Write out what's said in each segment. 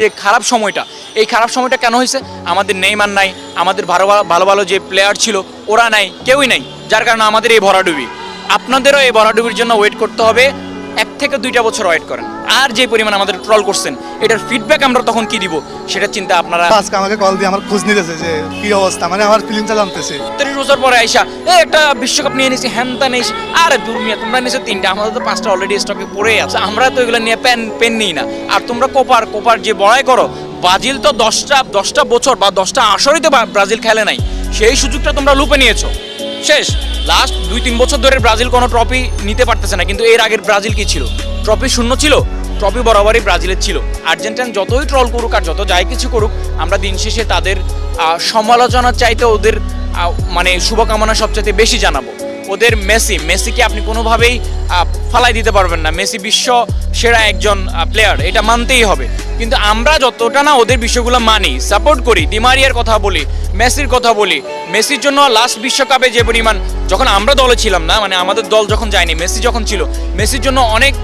যে খারাপ সময়টা, এই খারাপ সময়টা কেন হয়েছে? আমাদের নেইমার নাই, আমাদের ভালো ভালো ভালো যে প্লেয়ার ছিল ওরা নাই, কেউই নাই, যার কারণে আমাদের এই ভরাডুবি। আপনাদেরও এই ভরাডুবির জন্য ওয়েট করতে হবে, 1 থেকে 2টা বছর ওয়েট করেন। আর যে পরিমাণ আমাদের ট্রল করছেন, এটার ফিডব্যাক আমরা তখন কি দিব সেটা চিন্তা আপনারা। আজকে আমাকে কল দিয়ে আমার খোঁজ নিতেছে যে কি অবস্থা, মানে আমার ফিলিংটা জানতেছে। 30 বছর পরে আইসা একটা বিশ্বকাপ নিয়ে নিয়েছি, হ্যানতা নিয়েছি। আরে দুর্মিয়া, তোমরা নিয়েছো 3টা, আমাদের তো 5টা অলরেডি স্টকে পড়ে আছে। আমরা তো এগুলো নিয়ে পেন নিই না। আর তোমরা কোপার যে বড়াই করো, ব্রাজিল তো 10টা বছর বা 10টা আসরেই ব্রাজিল খেলে নাই, সেই সুযোগটা তোমরা লুপে নিয়েছো। শেষ লাস্ট 2-3 বছর ধরে ব্রাজিল কোনো ট্রফি নিতে পারতেছে না, কিন্তু এর আগের ব্রাজিল কি ছিল? ট্রফি শূন্য ছিল, ট্রফি বরাবরই ব্রাজিলের ছিল। আর্জেন্টাইন যতই ট্রল করুক আর যত যাই কিছু করুক, আমরা দিন শেষে তাদের সমালোচনার চাইতে ওদের মানে শুভকামনা সবচাইতে বেশি জানাবো। ওদের মেসিকে আপনি কোনোভাবেই ফালাই দিতে পারবেন না। মেসি বিশ্ব সেরা একজন প্লেয়ার, এটা মানতেই হবে। কিন্তু আমরা যতটা না ওদের বিষয়গুলো মানি, সাপোর্ট করি, ডিমারিয়ার কথা বলি, মেসির কথা বলি, মেসির জন্য লাস্ট বিশ্বকাপে যে পরিমাণ, যখন আমরা দলে ছিলাম না, মানে আমাদের দল যখন যায়নি, মেসি যখন ছিল, মেসির জন্য অনেক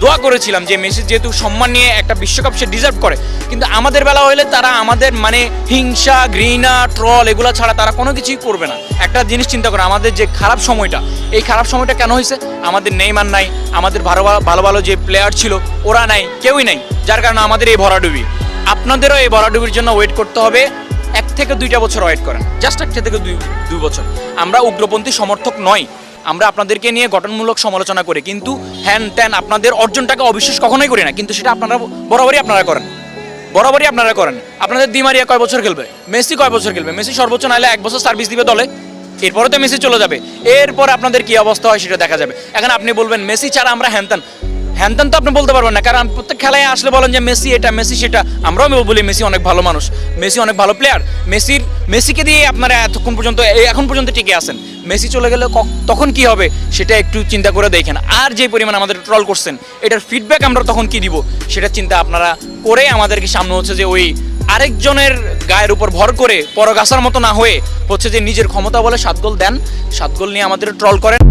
দোয়া করেছিলাম যে মেসি যেহেতু সম্মান নিয়ে একটা বিশ্বকাপ সে ডিজার্ভ করে। কিন্তু আমাদের বেলা হইলে তারা আমাদের মানে হিংসা, ঘৃণা, ট্রল এগুলো ছাড়া তারা কোনো কিছুই করবে না। একটা জিনিস চিন্তা করে, আমাদের যে খারাপ সময়টা, এই খারাপ সময়টা কেন হয়েছে? আমাদের নেইমার নাই, আমাদের ভালো ভালো যে প্লেয়ার ছিল ওরা নাই, কেউই নাই, যার কারণে আমাদের এই ভরাডুবি। আপনাদেরও এই ভরাডুবির জন্য ওয়েট করতে হবে, 1 থেকে 2টা বছর ওয়েট করেন, জাস্ট 1 থেকে 2 বছর। আমরা উগ্রপন্থী সমর্থক নয়, আমরা আপনাদেরকে নিয়ে গঠনমূলক সমালোচনা করি, কিন্তু হ্যান ত্যান আপনাদের অর্জনটাকে অবিশ্বাস কখনোই করি না। কিন্তু সেটা আপনারা বরাবরই আপনারা করেন। আপনাদের দিমারিয়া কয় বছর খেলবে? মেসি কয় বছর খেলবে? মেসি সর্বোচ্চ নাইলে 1 বছর সার্ভিস দিবে দলে, এরপরে তো মেসি চলে যাবে। এরপর আপনাদের কি অবস্থা হয় সেটা দেখা যাবে। এখন আপনি বলবেন মেসি ছাড়া আমরা হ্যানত্যান তো আপনি বলতে পারবেন না, কারণ প্রত্যেক খেলায় আসলে বলেন যে মেসি এটা, মেসি সেটা। আমরাও বলি মেসি অনেক ভালো মানুষ, মেসি অনেক ভালো প্লেয়ার। মেসিকে দিয়ে আপনারা এখন পর্যন্ত টিকে আছেন। মেসি চলে গেলে তখন কি হবে সেটা একটু চিন্তা করে দেখেন। আর যে পরিমাণ আমাদের ট্রল করছেন, এটার ফিডব্যাক আমরা তখন কি দিব সেটা চিন্তা আপনারা করে আমাদেরকে সামনে হচ্ছে যে ওই আরেকজনের গায়ের উপর ভর করে পরগাছার মতো না হয়ে হচ্ছে যে নিজের ক্ষমতা বলে 7 গোল দেন, 7 গোল নিয়ে আমাদের ট্রল করেন।